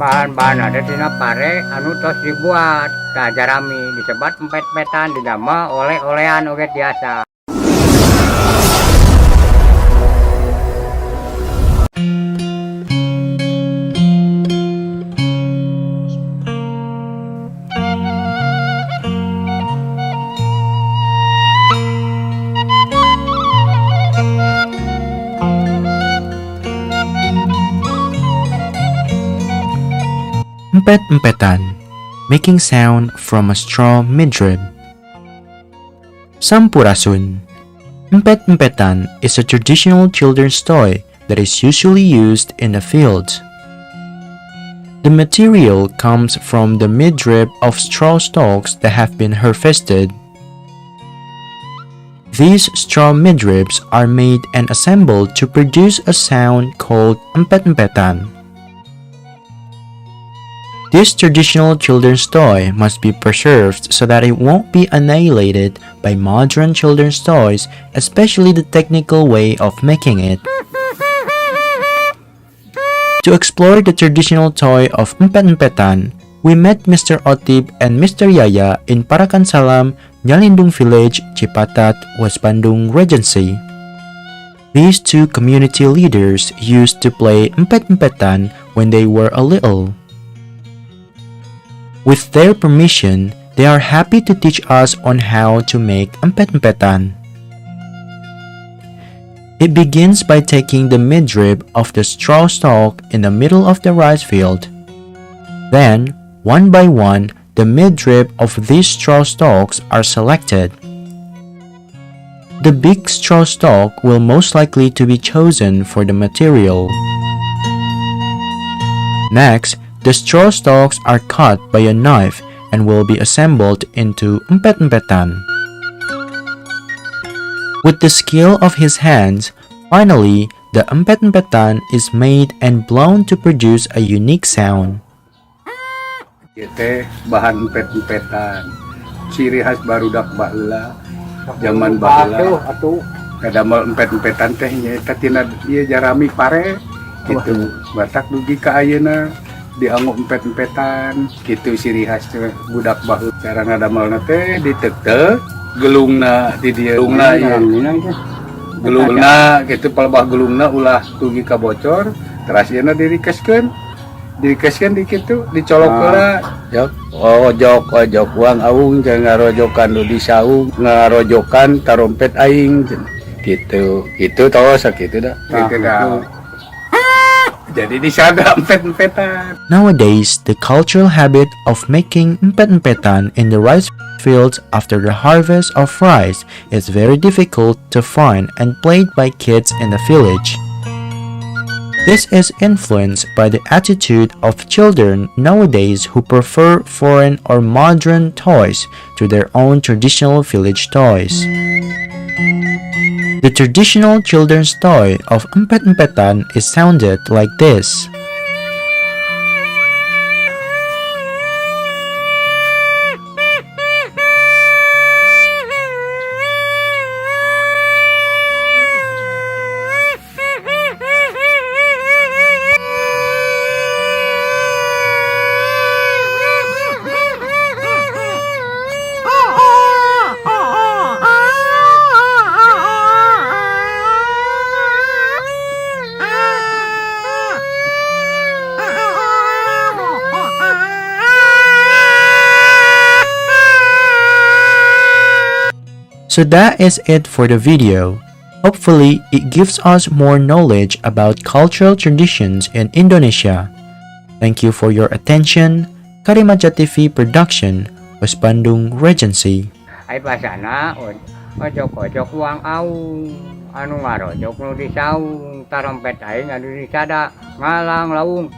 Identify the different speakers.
Speaker 1: bahan-bahan ada tina pare anu tos dibuat ka jarami disebat empet-empetan didama oleh-olehan oge biasa.
Speaker 2: Empet-empetan, making sound from a straw midrib. Sampurasun. Empet-empetan is a traditional children's toy that is usually used in the fields. The material comes from the midrib of straw stalks that have been harvested. These straw midribs are made and assembled to produce a sound called empet-empetan. This traditional children's toy must be preserved so that it won't be annihilated by modern children's toys, especially the technical way of making it. To explore the traditional toy of empet-empetan, we met Mr. Otip and Mr. Yaya in Parakan Salam, Nyalindung Village, Cipatat, West Bandung Regency. These two community leaders used to play empet-empetan when they were a little. With their permission, they are happy to teach us on how to make empet-empetan. It begins by taking the midrib of the straw stalk in the middle of the rice field. Then, one by one, the midrib of these straw stalks are selected. The big straw stalk will most likely to be chosen for the material. Next, the straw stalks are cut by a knife and will be assembled into empet-empetan. With the skill of his hands, finally, the empet-empetan is made and blown to produce a unique sound.
Speaker 3: Teh bahan empet-empetan, ciri khas barudak baheula, zaman baheula. Kadamel empet-empetan teh nyaeta tina ieu jarami pare gitu. Batak dugi ka ayeuna dianggo empet-empetan gitu ciri khas budak baheula. Cara ngadamelna teh diteuteuh gelungna di dieu gelungna gelungna gitu palebah gelungna ulah dugi ka bocor teras yeuna dirikeskeun di kitu dicolok heula ojok uang aung jangan ngarojokan do di saung ngarojokan tarompet aing gitu tahu sakitu dah gitu dah. Jadi disada empet-empetan.
Speaker 2: Nowadays, the cultural habit of making empet-empetan in the rice fields after the harvest of rice is very difficult to find and played by kids in the village. This is influenced by the attitude of children nowadays who prefer foreign or modern toys to their own traditional village toys. The traditional children's toy of empet-empetan is sounded like this. So that is it for the video. Hopefully, it gives us more knowledge about cultural traditions in Indonesia. Thank you for your attention. Karimaja TV Production, West Bandung Regency.
Speaker 1: Ay pasana ojok-ojok uang aung anu ngarojok nu di saung tarompet aing anu disada ngalang laung